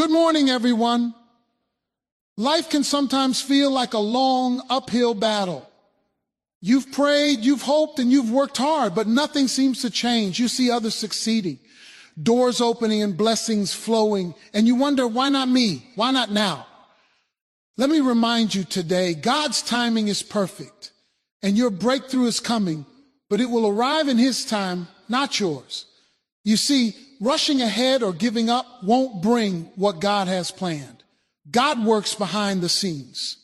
Good morning, everyone. Life can sometimes feel like a long uphill battle. You've prayed, you've hoped, and you've worked hard, but nothing seems to change. You see others succeeding, doors opening and blessings flowing, and you wonder, why not me? Why not now? Let me remind you today, God's timing is perfect, and your breakthrough is coming, but it will arrive in His time, not yours. You see, rushing ahead or giving up won't bring what God has planned. God works behind the scenes,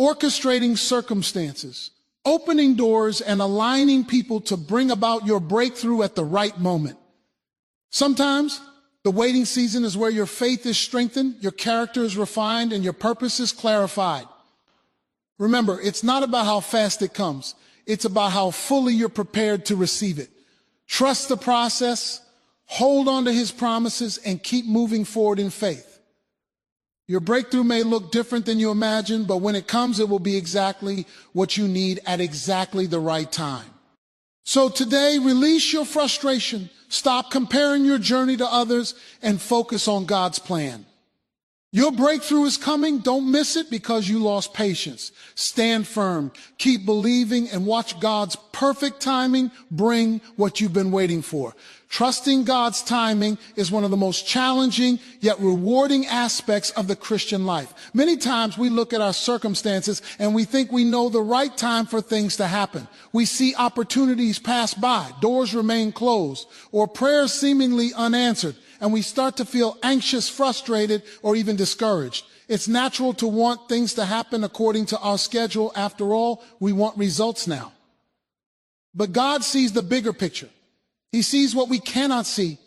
orchestrating circumstances, opening doors, and aligning people to bring about your breakthrough at the right moment. Sometimes the waiting season is where your faith is strengthened, your character is refined, and your purpose is clarified. Remember, it's not about how fast it comes. It's about how fully you're prepared to receive it. Trust the process, hold on to His promises, and keep moving forward in faith. Your breakthrough may look different than you imagine, but when it comes, it will be exactly what you need at exactly the right time. So today, release your frustration, stop comparing your journey to others, and focus on God's plan. Your breakthrough is coming. Don't miss it because you lost patience. Stand firm, keep believing, and watch God's perfect timing bring what you've been waiting for. Trusting God's timing is one of the most challenging yet rewarding aspects of the Christian life. Many times we look at our circumstances and we think we know the right time for things to happen. We see opportunities pass by, doors remain closed, or prayers seemingly unanswered, and we start to feel anxious, frustrated, or even discouraged. It's natural to want things to happen according to our schedule. After all, we want results now. But God sees the bigger picture. He sees what we cannot see,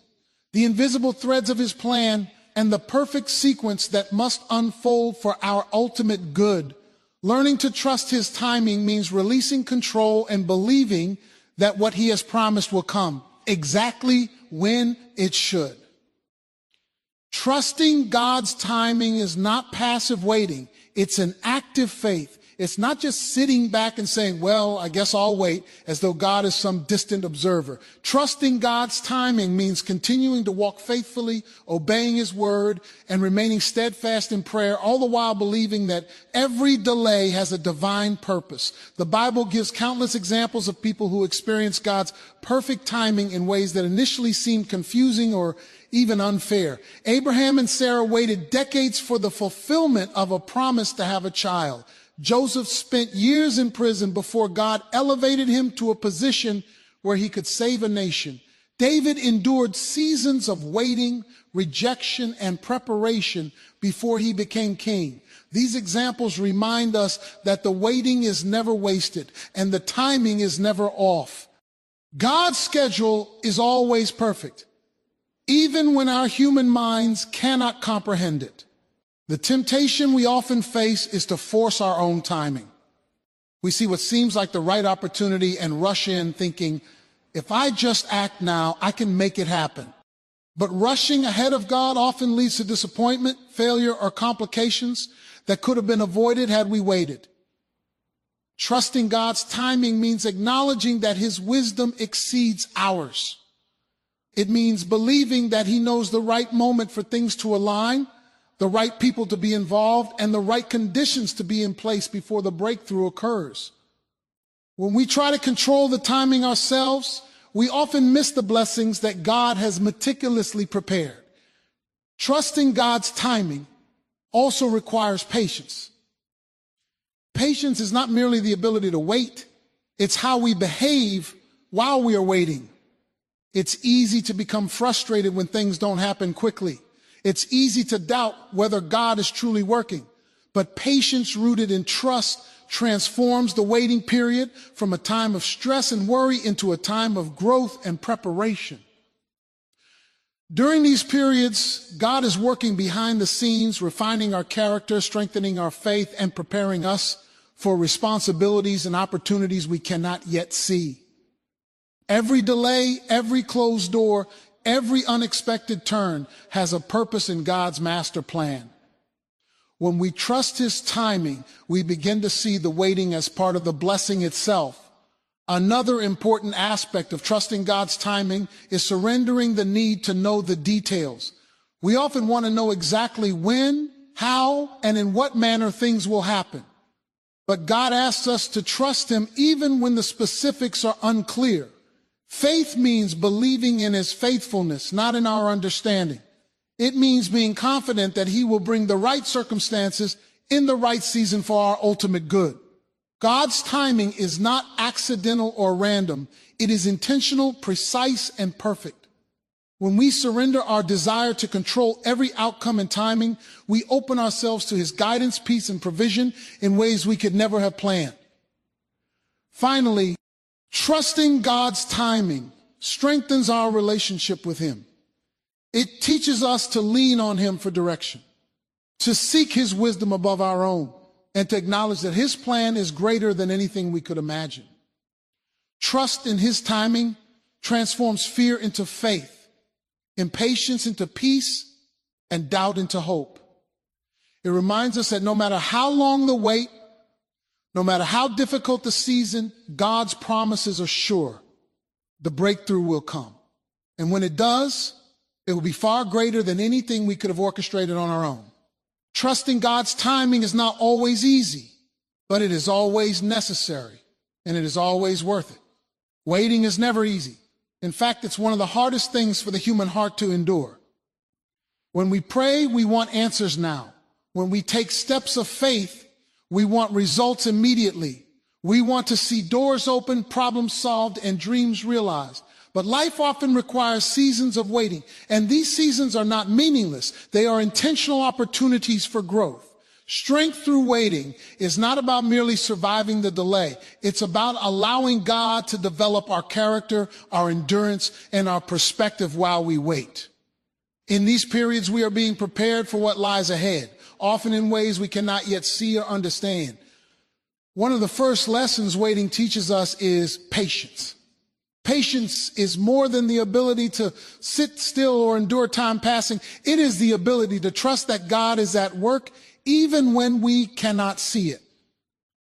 the invisible threads of His plan, and the perfect sequence that must unfold for our ultimate good. Learning to trust His timing means releasing control and believing that what He has promised will come exactly when it should. Trusting God's timing is not passive waiting. It's an active faith. It's not just sitting back and saying, well, I guess I'll wait, as though God is some distant observer. Trusting God's timing means continuing to walk faithfully, obeying His word, and remaining steadfast in prayer, all the while believing that every delay has a divine purpose. The Bible gives countless examples of people who experience God's perfect timing in ways that initially seemed confusing or even unfair. Abraham and Sarah waited decades for the fulfillment of a promise to have a child. Joseph spent years in prison before God elevated him to a position where he could save a nation. David endured seasons of waiting, rejection, and preparation before he became king. These examples remind us that the waiting is never wasted and the timing is never off. God's schedule is always perfect, even when our human minds cannot comprehend it. The temptation we often face is to force our own timing. We see what seems like the right opportunity and rush in thinking, if I just act now, I can make it happen. But rushing ahead of God often leads to disappointment, failure, or complications that could have been avoided had we waited. Trusting God's timing means acknowledging that His wisdom exceeds ours. It means believing that He knows the right moment for things to align, the right people to be involved, and the right conditions to be in place before the breakthrough occurs. When we try to control the timing ourselves, we often miss the blessings that God has meticulously prepared. Trusting God's timing also requires patience. Patience is not merely the ability to wait, it's how we behave while we are waiting. It's easy to become frustrated when things don't happen quickly. It's easy to doubt whether God is truly working, but patience rooted in trust transforms the waiting period from a time of stress and worry into a time of growth and preparation. During these periods, God is working behind the scenes, refining our character, strengthening our faith, and preparing us for responsibilities and opportunities we cannot yet see. Every delay, every closed door, every unexpected turn has a purpose in God's master plan. When we trust His timing, we begin to see the waiting as part of the blessing itself. Another important aspect of trusting God's timing is surrendering the need to know the details. We often want to know exactly when, how, and in what manner things will happen. But God asks us to trust Him even when the specifics are unclear. Faith means believing in His faithfulness, not in our understanding. It means being confident that He will bring the right circumstances in the right season for our ultimate good. God's timing is not accidental or random. It is intentional, precise, and perfect. When we surrender our desire to control every outcome and timing, we open ourselves to His guidance, peace, and provision in ways we could never have planned. Finally, trusting God's timing strengthens our relationship with Him. It teaches us to lean on Him for direction, to seek His wisdom above our own, and to acknowledge that His plan is greater than anything we could imagine. Trust in His timing transforms fear into faith, impatience into peace, and doubt into hope. It reminds us that no matter how long the wait, no matter how difficult the season, God's promises are sure. The breakthrough will come. And when it does, it will be far greater than anything we could have orchestrated on our own. Trusting God's timing is not always easy, but it is always necessary, and it is always worth it. Waiting is never easy. In fact, it's one of the hardest things for the human heart to endure. When we pray, we want answers now. When we take steps of faith, we want results immediately. We want to see doors open, problems solved, and dreams realized. But life often requires seasons of waiting, and these seasons are not meaningless. They are intentional opportunities for growth. Strength through waiting is not about merely surviving the delay. It's about allowing God to develop our character, our endurance, and our perspective while we wait. In these periods, we are being prepared for what lies ahead, often in ways we cannot yet see or understand. One of the first lessons waiting teaches us is patience. Patience is more than the ability to sit still or endure time passing. It is the ability to trust that God is at work even when we cannot see it.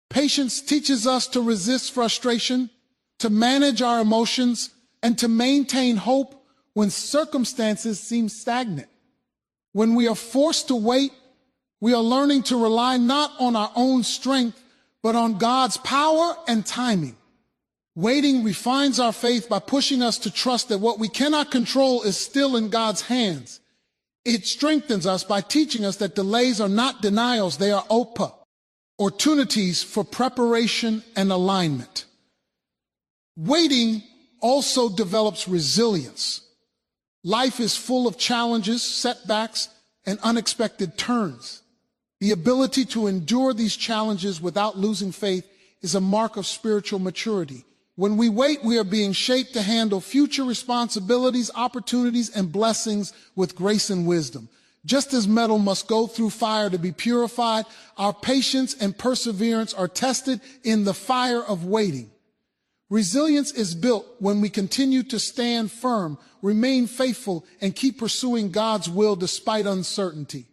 Patience teaches us to resist frustration, to manage our emotions, and to maintain hope when circumstances seem stagnant. When we are forced to wait, we are learning to rely not on our own strength, but on God's power and timing. Waiting refines our faith by pushing us to trust that what we cannot control is still in God's hands. It strengthens us by teaching us that delays are not denials, they are opportunities for preparation and alignment. Waiting also develops resilience. Life is full of challenges, setbacks, and unexpected turns. The ability to endure these challenges without losing faith is a mark of spiritual maturity. When we wait, we are being shaped to handle future responsibilities, opportunities, and blessings with grace and wisdom. Just as metal must go through fire to be purified, our patience and perseverance are tested in the fire of waiting. Resilience is built when we continue to stand firm, remain faithful, and keep pursuing God's will despite uncertainty.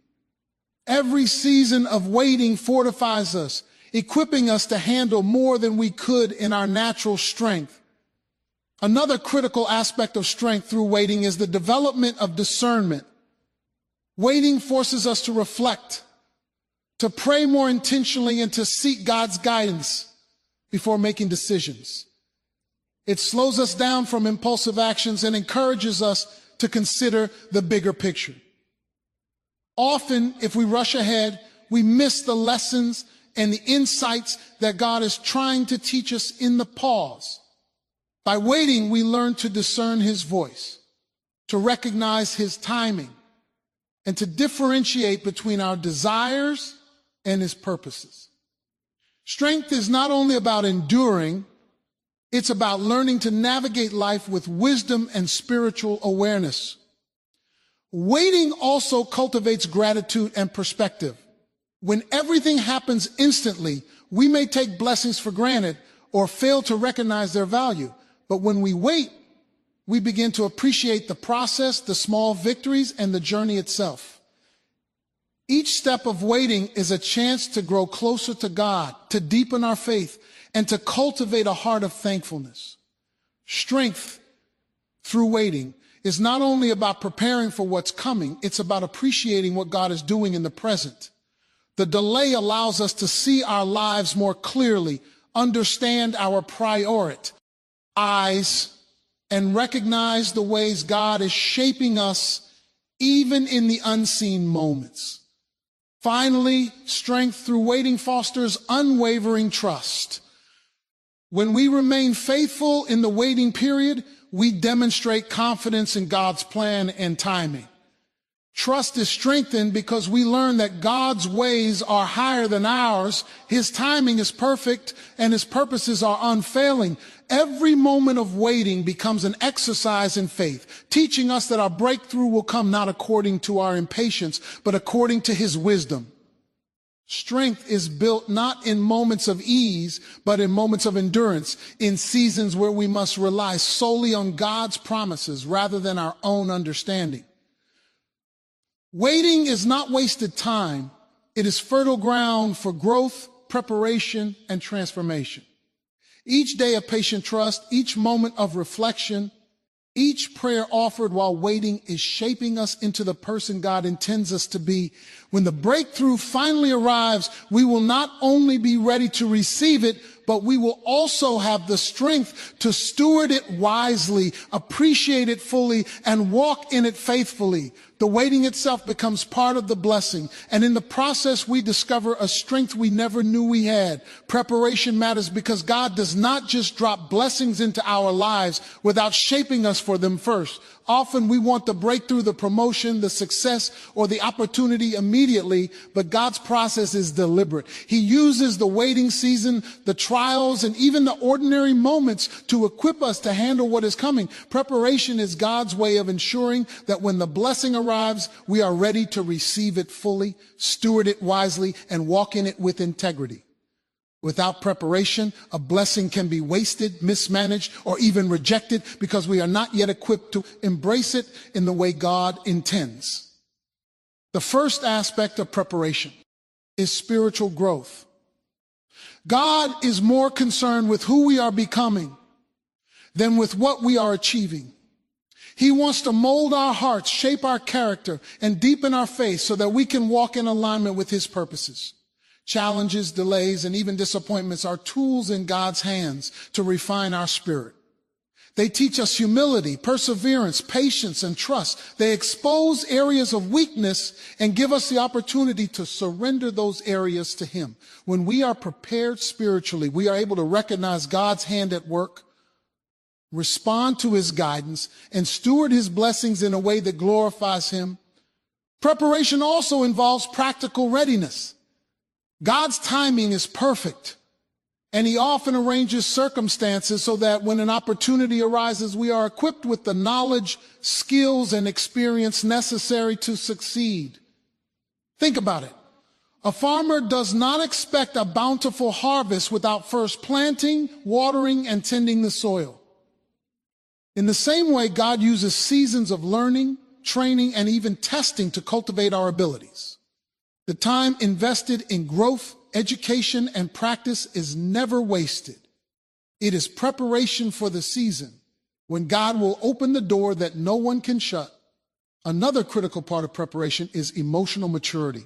Every season of waiting fortifies us, equipping us to handle more than we could in our natural strength. Another critical aspect of strength through waiting is the development of discernment. Waiting forces us to reflect, to pray more intentionally, and to seek God's guidance before making decisions. It slows us down from impulsive actions and encourages us to consider the bigger picture. Often, if we rush ahead, we miss the lessons and the insights that God is trying to teach us in the pause. By waiting, we learn to discern His voice, to recognize His timing, and to differentiate between our desires and His purposes. Strength is not only about enduring, it's about learning to navigate life with wisdom and spiritual awareness. Waiting also cultivates gratitude and perspective. When everything happens instantly, we may take blessings for granted or fail to recognize their value. But when we wait, we begin to appreciate the process, the small victories, and the journey itself. Each step of waiting is a chance to grow closer to God, to deepen our faith, and to cultivate a heart of thankfulness. Strength through waiting is not only about preparing for what's coming, it's about appreciating what God is doing in the present. The delay allows us to see our lives more clearly, understand our priorities, and recognize the ways God is shaping us even in the unseen moments. Finally, strength through waiting fosters unwavering trust. When we remain faithful in the waiting period, we demonstrate confidence in God's plan and timing. Trust is strengthened because we learn that God's ways are higher than ours, His timing is perfect, and His purposes are unfailing. Every moment of waiting becomes an exercise in faith, teaching us that our breakthrough will come not according to our impatience, but according to His wisdom. Strength is built not in moments of ease, but in moments of endurance, in seasons where we must rely solely on God's promises rather than our own understanding. Waiting is not wasted time. It is fertile ground for growth, preparation, and transformation. Each day of patient trust, each moment of reflection, each prayer offered while waiting is shaping us into the person God intends us to be. When the breakthrough finally arrives, we will not only be ready to receive it, but we will also have the strength to steward it wisely, appreciate it fully, and walk in it faithfully. The waiting itself becomes part of the blessing, and in the process we discover a strength we never knew we had. Preparation matters because God does not just drop blessings into our lives without shaping us for them first. Often we want the breakthrough, the promotion, the success, or the opportunity immediately, but God's process is deliberate. He uses the waiting season, the trials, and even the ordinary moments to equip us to handle what is coming. Preparation is God's way of ensuring that when the blessing arrives, we are ready to receive it fully, steward it wisely, and walk in it with integrity. Without preparation, a blessing can be wasted, mismanaged, or even rejected because we are not yet equipped to embrace it in the way God intends. The first aspect of preparation is spiritual growth. God is more concerned with who we are becoming than with what we are achieving. He wants to mold our hearts, shape our character, and deepen our faith so that we can walk in alignment with His purposes. Challenges, delays, and even disappointments are tools in God's hands to refine our spirit. They teach us humility, perseverance, patience, and trust. They expose areas of weakness and give us the opportunity to surrender those areas to Him. When we are prepared spiritually, we are able to recognize God's hand at work, respond to His guidance, and steward His blessings in a way that glorifies Him. Preparation also involves practical readiness. God's timing is perfect, and He often arranges circumstances so that when an opportunity arises, we are equipped with the knowledge, skills, and experience necessary to succeed. Think about it. A farmer does not expect a bountiful harvest without first planting, watering, and tending the soil. In the same way, God uses seasons of learning, training, and even testing to cultivate our abilities. The time invested in growth, education, and practice is never wasted. It is preparation for the season when God will open the door that no one can shut. Another critical part of preparation is emotional maturity.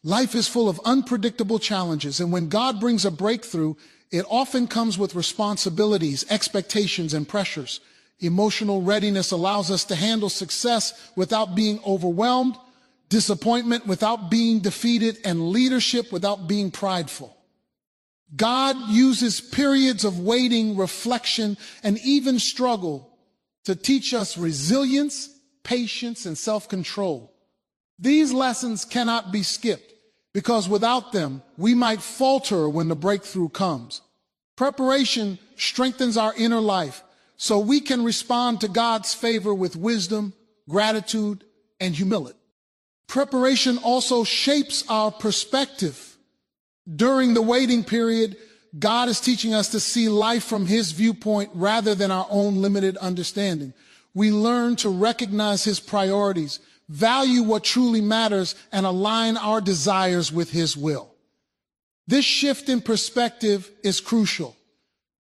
Life is full of unpredictable challenges, and when God brings a breakthrough, it often comes with responsibilities, expectations, and pressures. Emotional readiness allows us to handle success without being overwhelmed, disappointment without being defeated, and leadership without being prideful. God uses periods of waiting, reflection, and even struggle to teach us resilience, patience, and self-control. These lessons cannot be skipped because without them, we might falter when the breakthrough comes. Preparation strengthens our inner life so we can respond to God's favor with wisdom, gratitude, and humility. Preparation also shapes our perspective. During the waiting period, God is teaching us to see life from His viewpoint rather than our own limited understanding. We learn to recognize His priorities, value what truly matters, and align our desires with His will. This shift in perspective is crucial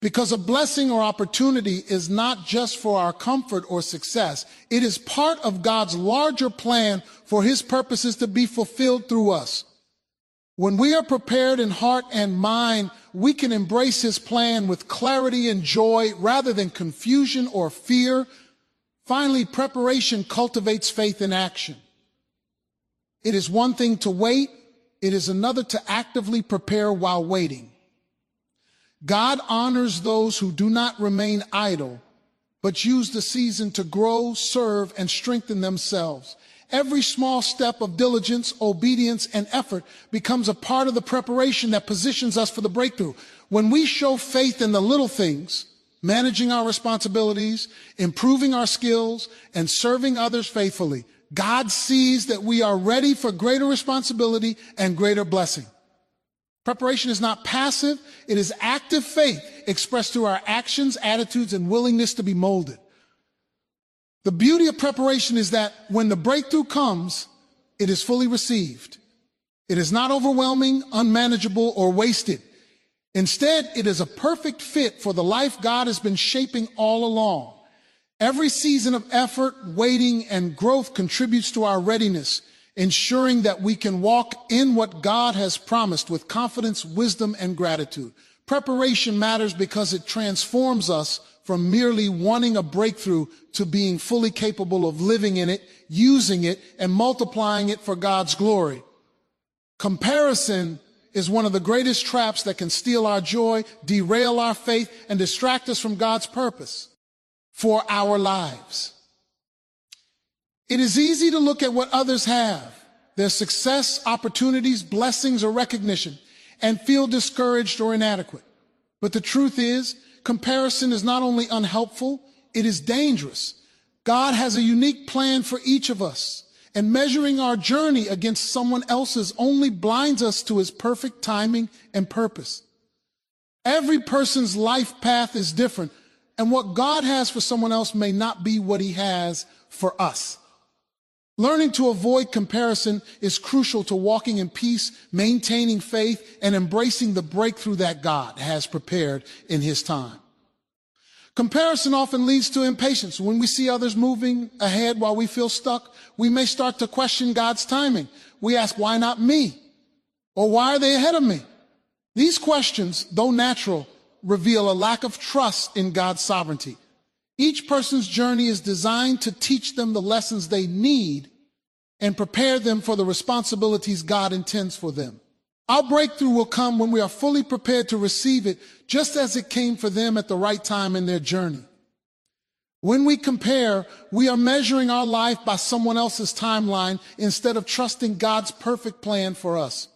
Because a blessing or opportunity is not just for our comfort or success. It is part of God's larger plan for his purposes to be fulfilled through us. When we are prepared in heart and mind, we can embrace his plan with clarity and joy rather than confusion or fear. Finally, preparation cultivates faith in action. It is one thing to wait. It is another to actively prepare while waiting. God honors those who do not remain idle, but use the season to grow, serve, and strengthen themselves. Every small step of diligence, obedience, and effort becomes a part of the preparation that positions us for the breakthrough. When we show faith in the little things, managing our responsibilities, improving our skills, and serving others faithfully, God sees that we are ready for greater responsibility and greater blessing. Preparation is not passive, it is active faith expressed through our actions, attitudes, and willingness to be molded. The beauty of preparation is that when the breakthrough comes, it is fully received. It is not overwhelming, unmanageable, or wasted. Instead, it is a perfect fit for the life God has been shaping all along. Every season of effort, waiting, and growth contributes to our readiness, ensuring that we can walk in what God has promised with confidence, wisdom, and gratitude. Preparation matters because it transforms us from merely wanting a breakthrough to being fully capable of living in it, using it, and multiplying it for God's glory. Comparison is one of the greatest traps that can steal our joy, derail our faith, and distract us from God's purpose for our lives. It is easy to look at what others have, their success, opportunities, blessings, or recognition, and feel discouraged or inadequate. But the truth is, comparison is not only unhelpful, it is dangerous. God has a unique plan for each of us, and measuring our journey against someone else's only blinds us to his perfect timing and purpose. Every person's life path is different, and what God has for someone else may not be what he has for us. Learning to avoid comparison is crucial to walking in peace, maintaining faith, and embracing the breakthrough that God has prepared in his time. Comparison often leads to impatience. When we see others moving ahead while we feel stuck, we may start to question God's timing. We ask, why not me? Or why are they ahead of me? These questions, though natural, reveal a lack of trust in God's sovereignty. Each person's journey is designed to teach them the lessons they need and prepare them for the responsibilities God intends for them. Our breakthrough will come when we are fully prepared to receive it, just as it came for them at the right time in their journey. When we compare, we are measuring our life by someone else's timeline instead of trusting God's perfect plan for us.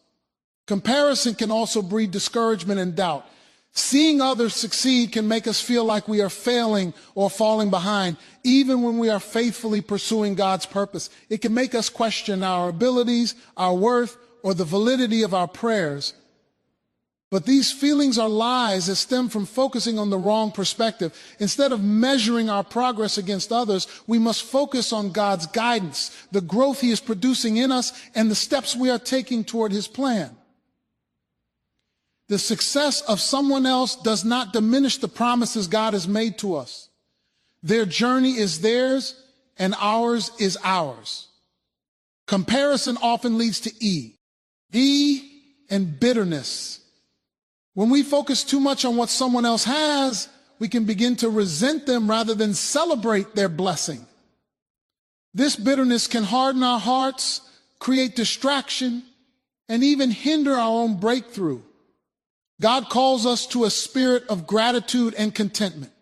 Comparison can also breed discouragement and doubt. Seeing others succeed can make us feel like we are failing or falling behind, even when we are faithfully pursuing God's purpose. It can make us question our abilities, our worth, or the validity of our prayers. But these feelings are lies that stem from focusing on the wrong perspective. Instead of measuring our progress against others, we must focus on God's guidance, the growth he is producing in us, and the steps we are taking toward his plan. The success of someone else does not diminish the promises God has made to us. Their journey is theirs and ours is ours. Comparison often leads to E and bitterness. When we focus too much on what someone else has, we can begin to resent them rather than celebrate their blessing. This bitterness can harden our hearts, create distraction, and even hinder our own breakthrough. God calls us to a spirit of gratitude and contentment,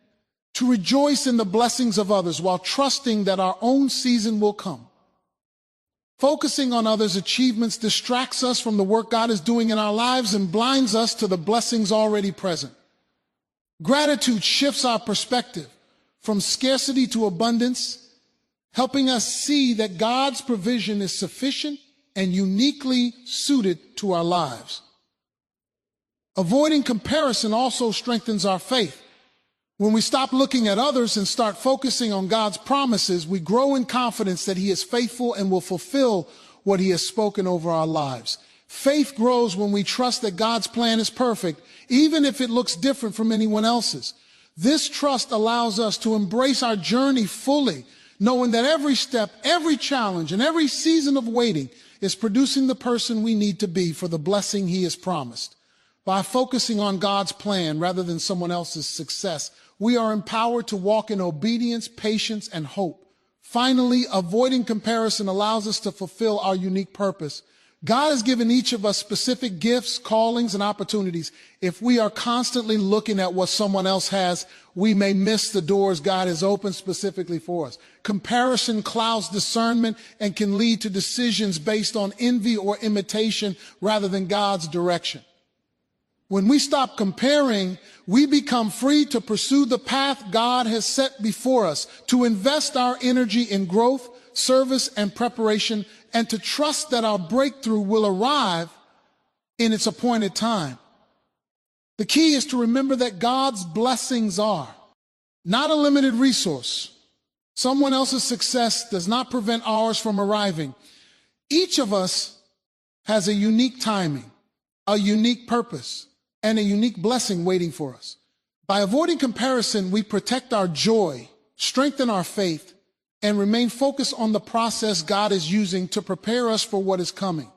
to rejoice in the blessings of others while trusting that our own season will come. Focusing on others' achievements distracts us from the work God is doing in our lives and blinds us to the blessings already present. Gratitude shifts our perspective from scarcity to abundance, helping us see that God's provision is sufficient and uniquely suited to our lives. Avoiding comparison also strengthens our faith. When we stop looking at others and start focusing on God's promises, we grow in confidence that he is faithful and will fulfill what he has spoken over our lives. Faith grows when we trust that God's plan is perfect, even if it looks different from anyone else's. This trust allows us to embrace our journey fully, knowing that every step, every challenge, and every season of waiting is producing the person we need to be for the blessing He has promised. By focusing on God's plan rather than someone else's success, we are empowered to walk in obedience, patience, and hope. Finally, avoiding comparison allows us to fulfill our unique purpose. God has given each of us specific gifts, callings, and opportunities. If we are constantly looking at what someone else has, we may miss the doors God has opened specifically for us. Comparison clouds discernment and can lead to decisions based on envy or imitation rather than God's direction. When we stop comparing, we become free to pursue the path God has set before us, to invest our energy in growth, service, and preparation, and to trust that our breakthrough will arrive in its appointed time. The key is to remember that God's blessings are not a limited resource. Someone else's success does not prevent ours from arriving. Each of us has a unique timing, a unique purpose, and a unique blessing waiting for us. By avoiding comparison, we protect our joy, strengthen our faith, and remain focused on the process God is using to prepare us for what is coming.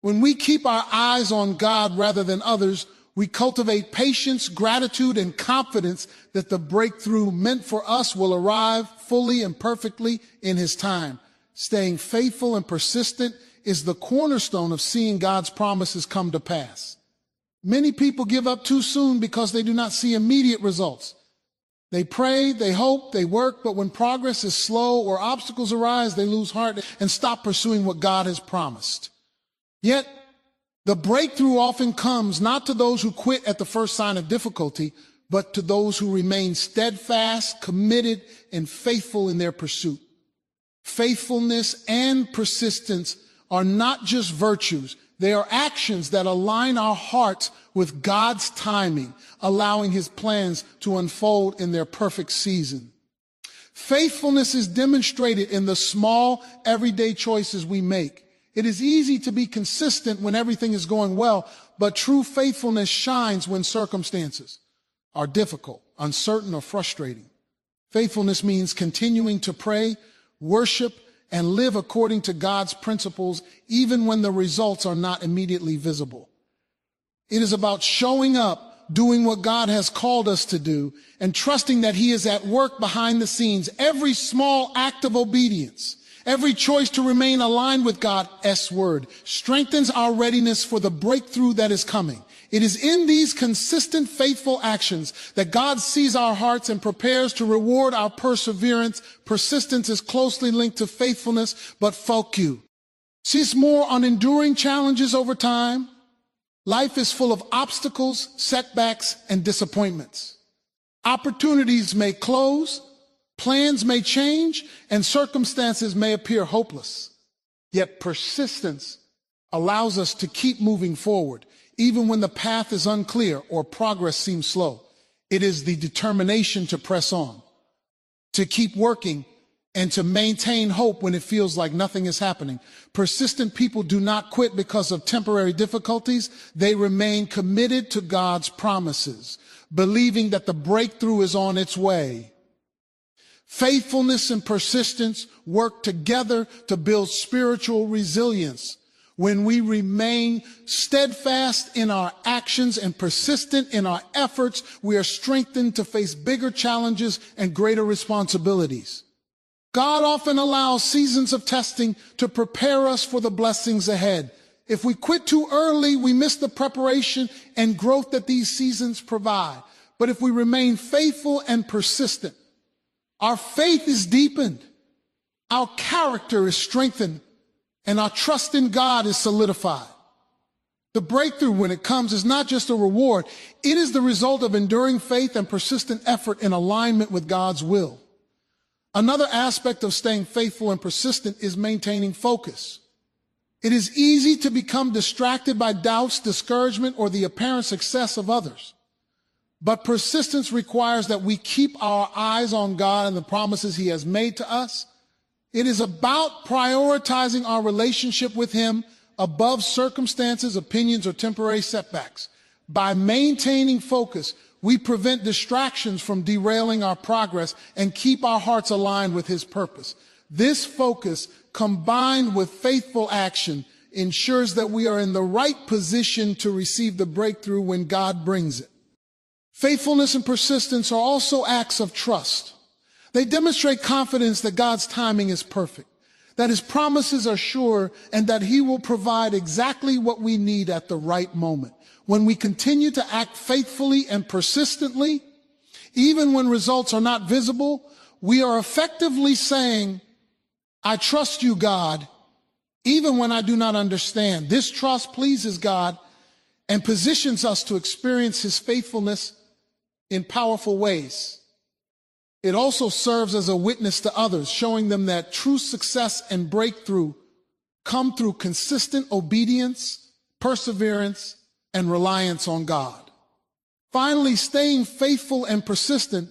When we keep our eyes on God rather than others, we cultivate patience, gratitude, and confidence that the breakthrough meant for us will arrive fully and perfectly in His time. Staying faithful and persistent is the cornerstone of seeing God's promises come to pass. Many people give up too soon because they do not see immediate results. They pray, they hope, they work, but when progress is slow or obstacles arise, they lose heart and stop pursuing what God has promised. Yet, the breakthrough often comes not to those who quit at the first sign of difficulty, but to those who remain steadfast, committed, and faithful in their pursuit. Faithfulness and persistence are not just virtues. They are actions that align our hearts with God's timing, allowing His plans to unfold in their perfect season. Faithfulness is demonstrated in the small, everyday choices we make. It is easy to be consistent when everything is going well, but true faithfulness shines when circumstances are difficult, uncertain, or frustrating. Faithfulness means continuing to pray, worship, and live according to God's principles, even when the results are not immediately visible. It is about showing up, doing what God has called us to do, and trusting that He is at work behind the scenes. Every small act of obedience, every choice to remain aligned with God's word, strengthens our readiness for the breakthrough that is coming. It is in these consistent, faithful actions that God sees our hearts and prepares to reward our perseverance. Persistence is closely linked to faithfulness, but focus more on enduring challenges over time. Life is full of obstacles, setbacks, and disappointments. Opportunities may close, plans may change, and circumstances may appear hopeless. Yet persistence allows us to keep moving forward, even when the path is unclear or progress seems slow. It is the determination to press on, to keep working, and to maintain hope when it feels like nothing is happening. Persistent people do not quit because of temporary difficulties. They remain committed to God's promises, believing that the breakthrough is on its way. Faithfulness and persistence work together to build spiritual resilience. When we remain steadfast in our actions and persistent in our efforts, we are strengthened to face bigger challenges and greater responsibilities. God often allows seasons of testing to prepare us for the blessings ahead. If we quit too early, we miss the preparation and growth that these seasons provide. But if we remain faithful and persistent, our faith is deepened, our character is strengthened, and our trust in God is solidified. The breakthrough, when it comes, is not just a reward. It is the result of enduring faith and persistent effort in alignment with God's will. Another aspect of staying faithful and persistent is maintaining focus. It is easy to become distracted by doubts, discouragement, or the apparent success of others. But persistence requires that we keep our eyes on God and the promises He has made to us. It is about prioritizing our relationship with Him, above circumstances, opinions, or temporary setbacks. By maintaining focus, we prevent distractions from derailing our progress and keep our hearts aligned with His purpose. This focus, combined with faithful action, ensures that we are in the right position to receive the breakthrough when God brings it. Faithfulness and persistence are also acts of trust. They demonstrate confidence that God's timing is perfect, that His promises are sure, and that He will provide exactly what we need at the right moment. When we continue to act faithfully and persistently, even when results are not visible, we are effectively saying, I trust you, God, even when I do not understand. This trust pleases God and positions us to experience His faithfulness in powerful ways. It also serves as a witness to others, showing them that true success and breakthrough come through consistent obedience, perseverance, and reliance on God. Finally, staying faithful and persistent